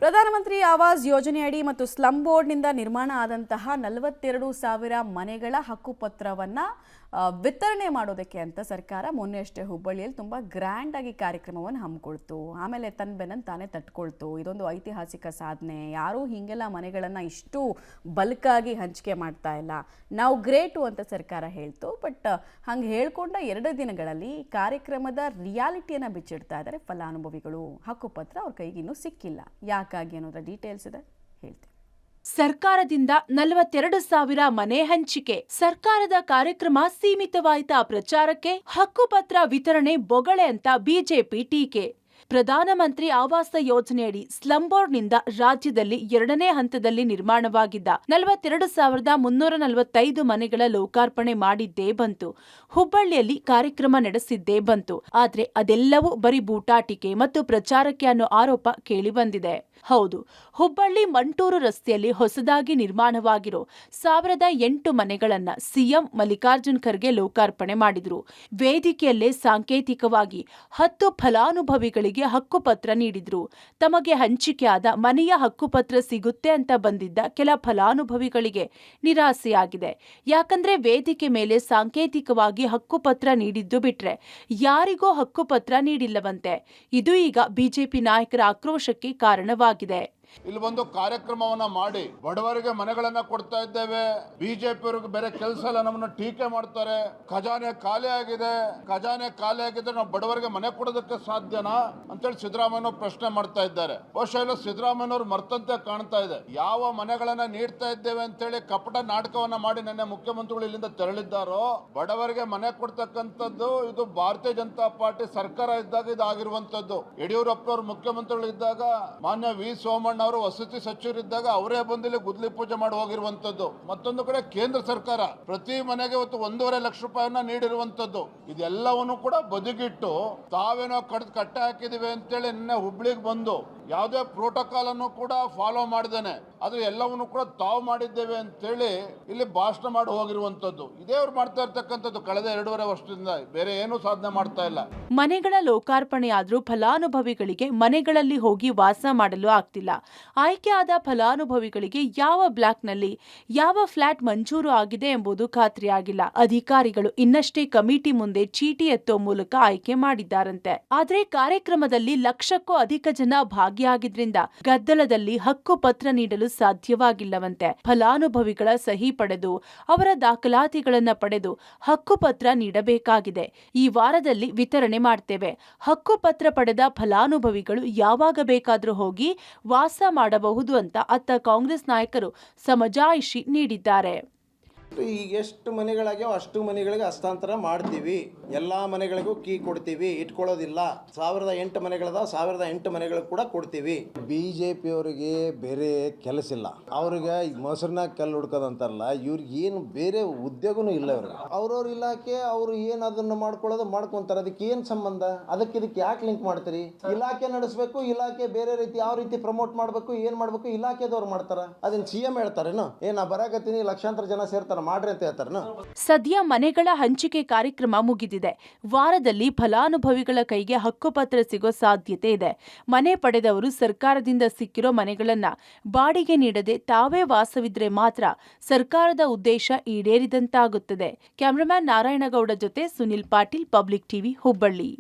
ಪ್ರಧಾನಮಂತ್ರಿ ಆವಾಸ್ ಯೋಜನೆಯಡಿ ಮತ್ತು ಸ್ಲಂ ಬೋರ್ಡ್ನಿಂದ ನಿರ್ಮಾಣ ಆದಂತಹ 42,000 ಮನೆಗಳ ಹಕ್ಕುಪತ್ರವನ್ನು ವಿತರಣೆ ಮಾಡೋದಕ್ಕೆ ಅಂತ ಸರ್ಕಾರ ಮೊನ್ನೆಯಷ್ಟೇ ಹುಬ್ಬಳ್ಳಿಯಲ್ಲಿ ತುಂಬ ಗ್ರ್ಯಾಂಡ್ ಆಗಿ ಕಾರ್ಯಕ್ರಮವನ್ನು ಹಮ್ಮಿಕೊಳ್ತು. ಆಮೇಲೆ ತನ್ನ ಬೆನ್ನನ್ನು ತಾನೇ ತಟ್ಕೊಳ್ತು. ಇದೊಂದು ಐತಿಹಾಸಿಕ ಸಾಧನೆ. ಯಾರೂ ಹೀಗೆಲ್ಲ ಮನೆಗಳನ್ನು ಇಷ್ಟು ಬಲ್ಕಾಗಿ ಹಂಚಿಕೆ ಮಾಡ್ತಾ ಇಲ್ಲ, ನಾವು ಗ್ರೇಟು ಅಂತ ಸರ್ಕಾರ ಹೇಳ್ತು. ಬಟ್ ಹಂಗೆ ಹೇಳ್ಕೊಂಡ 2 ದಿನಗಳಲ್ಲಿ ಕಾರ್ಯಕ್ರಮದ ರಿಯಾಲಿಟಿಯನ್ನು ಬಿಚ್ಚಿಡ್ತಾ ಇದ್ದಾರೆ ಫಲಾನುಭವಿಗಳು. ಹಕ್ಕುಪತ್ರ ಅವ್ರ ಕೈಗೆ ಇನ್ನೂ ಸಿಕ್ಕಿಲ್ಲ. ಯಾಕಾಗಿ ಅನ್ನೋದ್ರ ಡೀಟೇಲ್ಸ್ ಇದೆ, ಹೇಳ್ತೀನಿ. ಸರ್ಕಾರದಿಂದ 42,000 ಮನೆ ಹಂಚಿಕೆ. ಸರ್ಕಾರದ ಕಾರ್ಯಕ್ರಮ ಸೀಮಿತವಾಯಿತಾ ಪ್ರಚಾರಕ್ಕೆ? ಹಕ್ಕುಪತ್ರ ವಿತರಣೆ ಬೊಗಳೆ ಅಂತ ಬಿಜೆಪಿ ಟೀಕೆ. ಪ್ರಧಾನಮಂತ್ರಿ ಆವಾಸ ಯೋಜನೆಯಡಿ ಸ್ಲಂ ಬೋರ್ಡ್ನಿಂದ ರಾಜ್ಯದಲ್ಲಿ 2ನೇ ಹಂತದಲ್ಲಿ ನಿರ್ಮಾಣವಾಗಿದ್ದ 42,345 ಮನೆಗಳ ಲೋಕಾರ್ಪಣೆ ಮಾಡಿದ್ದೇ ಬಂತು. ಹುಬ್ಬಳ್ಳಿಯಲ್ಲಿ ಕಾರ್ಯಕ್ರಮ ನಡೆಸಿದ್ದೇ ಬಂತು. ಆದ್ರೆ ಅದೆಲ್ಲವೂ ಬರೀ ಬೂಟಾಟಿಕೆ ಮತ್ತು ಪ್ರಚಾರಕ್ಕೆ ಅನ್ನೋ ಆರೋಪ ಕೇಳಿಬಂದಿದೆ. ಹೌದು, ಹುಬ್ಬಳ್ಳಿ ಮಂಟೂರು ರಸ್ತೆಯಲ್ಲಿ ಹೊಸದಾಗಿ ನಿರ್ಮಾಣವಾಗಿರೋ 1,008 ಮನೆಗಳನ್ನ ಸಿಎಂ ಮಲ್ಲಿಕಾರ್ಜುನ್ ಖರ್ಗೆ ಲೋಕಾರ್ಪಣೆ ಮಾಡಿದ್ರು. ವೇದಿಕೆಯಲ್ಲೇ ಸಾಂಕೇತಿಕವಾಗಿ 10 ಫಲಾನುಭವಿಗಳಿಗೆ ಹಕ್ಕುಪತ್ರ ನೀಡಿದ್ರು. ತಮಗೆ ಹಂಚಿಕೆಯಾದ ಮನೆಯ ಹಕ್ಕುಪತ್ರ ಸಿಗುತ್ತೆ ಅಂತ ಬಂದಿದ್ದ ಕೆಲ ಫಲಾನುಭವಿಗಳಿಗೆ ನಿರಾಸೆಯಾಗಿದೆ. ಯಾಕಂದ್ರೆ ವೇದಿಕೆ ಮೇಲೆ ಸಾಂಕೇತಿಕವಾಗಿ ಹಕ್ಕುಪತ್ರ ನೀಡಿದ್ದು ಬಿಟ್ರೆ ಯಾರಿಗೂ ಹಕ್ಕುಪತ್ರ ನೀಡಿಲ್ಲವಂತೆ. ಇದು ಈಗ ಬಿಜೆಪಿ ನಾಯಕರ ಆಕ್ರೋಶಕ್ಕೆ ಕಾರಣವಾಗಿದೆ. ಇಲ್ಲಿ ಒಂದು ಕಾರ್ಯಕ್ರಮವನ್ನ ಮಾಡಿ ಬಡವರಿಗೆ ಮನೆಗಳನ್ನ ಕೊಡ್ತಾ ಇದ್ದೇವೆ. ಬಿಜೆಪಿ ಅವರಿಗೆ ಬೇರೆ ಕೆಲಸ ಇಲ್ಲ, ನಮ್ಮನ್ನ ಟೀಕೆ ಮಾಡ್ತಾರೆ. ಖಜಾನೆ ಖಾಲಿ ಆಗಿದೆ ನಾವು ಬಡವರಿಗೆ ಮನೆ ಕೊಡೋದಕ್ಕೆ ಸಾಧ್ಯನಾ ಅಂತೇಳಿ ಸಿದ್ದರಾಮಯ್ಯ ಪ್ರಶ್ನೆ ಮಾಡ್ತಾ ಇದ್ದಾರೆ. ಬಹುಶಃ ಇಲ್ಲ ಸಿದ್ದರಾಮಯ್ಯವ್ರು ಮರ್ತಂತೆ ಕಾಣ್ತಾ ಇದೆ. ಯಾವ ಮನೆಗಳನ್ನ ನೀಡ್ತಾ ಇದ್ದೇವೆ ಅಂತೇಳಿ ಕಪಟ ನಾಟಕವನ್ನ ಮಾಡಿ ನನ್ನ ಮುಖ್ಯಮಂತ್ರಿಗಳು ಇಲ್ಲಿಂದ ತೆರಳಿದ್ದಾರೋ, ಬಡವರಿಗೆ ಮನೆ ಕೊಡ್ತಕ್ಕಂಥದ್ದು ಇದು ಭಾರತೀಯ ಜನತಾ ಪಾರ್ಟಿ ಸರ್ಕಾರ ಇದ್ದಾಗ ಇದು ಆಗಿರುವಂತದ್ದು. ಯಡಿಯೂರಪ್ಪನವರು ಮುಖ್ಯಮಂತ್ರಿಗಳು ಇದ್ದಾಗ ಮಾನ್ಯ ವಿ ಸೋಮಣ್ಣ ಅವರು ವಸತಿ ಸಚಿವರಿದ್ದಾಗ ಅವರೇ ಬಂದಿಲ್ಲಿ ಗುದ್ಲಿ ಪೂಜೆ ಮಾಡಿ ಹೋಗಿರುವಂತದ್ದು. ಮತ್ತೊಂದು ಕಡೆ ಕೇಂದ್ರ ಸರ್ಕಾರ ಪ್ರತಿ ಮನೆಗೆ ಇವತ್ತು 1.5 ಲಕ್ಷ ರೂಪಾಯಿಯನ್ನ ನೀಡಿರುವಂತದ್ದು. ಇದೆಲ್ಲವನ್ನು ಕೂಡ ಬದಿಗಿಟ್ಟು ತಾವೇನೋ ಕಟ್ಟ ಹಾಕಿದಿವಿ ಅಂತೇಳಿ ನಿನ್ನೆ ಹುಬ್ಳಿಗೆ ಬಂದು ಯಾವುದೇ ಪ್ರೋಟೋಕಾಲ್ ಅನ್ನು ಕೂಡ ಫಾಲೋ ಮಾಡಿದ್ದೇನೆ, ಅದು ಎಲ್ಲವನ್ನು ಕೂಡ ತಾವು ಮಾಡಿದ್ದೇವೆ ಅಂತೇಳಿ ಇಲ್ಲಿ ಭಾಷಣ ಮಾಡಿ ಹೋಗಿರುವಂತದ್ದು. ಇದೇ ಅವ್ರು ಮಾಡ್ತಾ ಇರ್ತಕ್ಕಂಥದ್ದು ಕಳೆದ 2.5 ವರ್ಷದಿಂದ. ಬೇರೆ ಏನು ಸಾಧನೆ ಮಾಡ್ತಾ ಇಲ್ಲ. ಮನೆಗಳ ಲೋಕಾರ್ಪಣೆಯಾದ್ರೂ ಫಲಾನುಭವಿಗಳಿಗೆ ಮನೆಗಳಲ್ಲಿ ಹೋಗಿ ವಾಸ ಮಾಡಲು ಆಗ್ತಿಲ್ಲ. ಆಯ್ಕೆಯಾದ ಫಲಾನುಭವಿಗಳಿಗೆ ಯಾವ ಬ್ಲಾಕ್ನಲ್ಲಿ ಯಾವ ಫ್ಲಾಟ್ ಮಂಜೂರು ಆಗಿದೆ ಎಂಬುದು ಖಾತ್ರಿಯಾಗಿಲ್ಲ. ಅಧಿಕಾರಿಗಳು ಇನ್ನಷ್ಟೇ ಕಮಿಟಿ ಮುಂದೆ ಚೀಟಿ ಎತ್ತೋ ಮೂಲಕ ಆಯ್ಕೆ ಮಾಡಿದ್ದಾರಂತೆ. ಆದ್ರೆ ಕಾರ್ಯಕ್ರಮದಲ್ಲಿ ಲಕ್ಷಕ್ಕೂ ಅಧಿಕ ಜನ ಭಾಗಿಯಾಗಿದ್ರಿಂದ ಗದ್ದಲದಲ್ಲಿ ಹಕ್ಕು ಪತ್ರ ನೀಡಲು ಸಾಧ್ಯವಾಗಿಲ್ಲವಂತೆ. ಫಲಾನುಭವಿಗಳ ಸಹಿ ಪಡೆದು ಅವರ ದಾಖಲಾತಿಗಳನ್ನ ಪಡೆದು ಹಕ್ಕುಪತ್ರ ನೀಡಬೇಕಾಗಿದೆ. ಈ ವಾರದಲ್ಲಿ ವಿತರಣೆ ಮಾಡ್ತೇವೆ. ಹಕ್ಕುಪತ್ರ ಪಡೆದ ಫಲಾನುಭವಿಗಳು ಯಾವಾಗ ಬೇಕಾದ್ರೂ ಹೋಗಿ ವಾಸ ಮಾಡಬಹುದು ಅಂತ ಅತ್ತ ಕಾಂಗ್ರೆಸ್ ನಾಯಕರು ಸಮಜಾಯಿಷಿ ನೀಡಿದ್ದಾರೆ. ಈಗ ಎಷ್ಟು ಮನೆಗಳಾಗ್ಯಾವ ಅಷ್ಟು ಮನೆಗಳಿಗೆ ಹಸ್ತಾಂತರ ಮಾಡ್ತೀವಿ. ಎಲ್ಲ ಮನೆಗಳಿಗೂ ಕೀ ಕೊಡ್ತೀವಿ, ಇಟ್ಕೊಳ್ಳೋದಿಲ್ಲ. 1,008 ಮನೆಗಳದಾವ, 1,008 ಮನೆಗಳು ಕೂಡ ಕೊಡ್ತೀವಿ. BJP ಅವರಿಗೆ ಬೇರೆ ಕೆಲಸ ಇಲ್ಲ. ಅವ್ರಿಗೆ ಮೊಸರನ್ನ ಕಲ್ಲು ಹುಡ್ಕೋದಂತಾರಲ್ಲ, ಇವ್ರಿಗೆ ಏನು ಬೇರೆ ಉದ್ಯೋಗನೂ ಇಲ್ಲ. ಇವ್ರಿಗೆ ಅವ್ರವ್ರ ಇಲಾಖೆ ಅವರು ಏನು ಅದನ್ನು ಮಾಡ್ಕೊಳ್ಳೋದು ಮಾಡ್ಕೊಂತಾರೆ. ಅದಕ್ಕೆ ಏನು ಸಂಬಂಧ? ಇದಕ್ಕೆ ಯಾಕೆ ಲಿಂಕ್ ಮಾಡ್ತೀರಿ? ಇಲಾಖೆ ನಡೆಸಬೇಕು, ಇಲಾಖೆ ಬೇರೆ ರೀತಿ ಯಾವ ರೀತಿ ಪ್ರಮೋಟ್ ಮಾಡಬೇಕು, ಏನು ಮಾಡಬೇಕು ಇಲಾಖೆದವ್ರು ಮಾಡ್ತಾರ. ಅದನ್ನ CM ಹೇಳ್ತಾರೇನು? ನಾ ಬರಾಕತ್ತೀನಿ ಲಕ್ಷಾಂತರ ಜನ ಸೇರ್ತಾರ ಮಾಡ್ರಿ ಅಂತ ಹೇಳ್ತಾರನ. ಸದ್ಯ ಮನೆಗಳ ಹಂಚಿಕೆ ಕಾರ್ಯಕ್ರಮ ಮುಗಿದಿದೆ. ವಾರದಲ್ಲಿ ಫಲಾನುಭವಿಗಳ ಕೈಗೆ ಹಕ್ಕುಪತ್ರ ಸಿಗೋ ಸಾಧ್ಯತೆ ಇದೆ. ಮನೆ ಪಡೆದವರು ಸರ್ಕಾರದಿಂದ ಸಿಕ್ಕಿರೋ ಮನೆಗಳನ್ನ ಬಾಡಿಗೆ ನೀಡದೆ ತಾವೇ ವಾಸವಿದ್ರೆ ಮಾತ್ರ ಸರ್ಕಾರದ ಉದ್ದೇಶ ಈಡೇರಿದಂತಾಗುತ್ತದೆ. ಕ್ಯಾಮರಾಮನ್ ನಾರಾಯಣಗೌಡ ಜೊತೆ ಸುನಿಲ್ ಪಾಟೀಲ್, ಪಬ್ಲಿಕ್ ಟಿವಿ, ಹುಬ್ಬಳ್ಳಿ.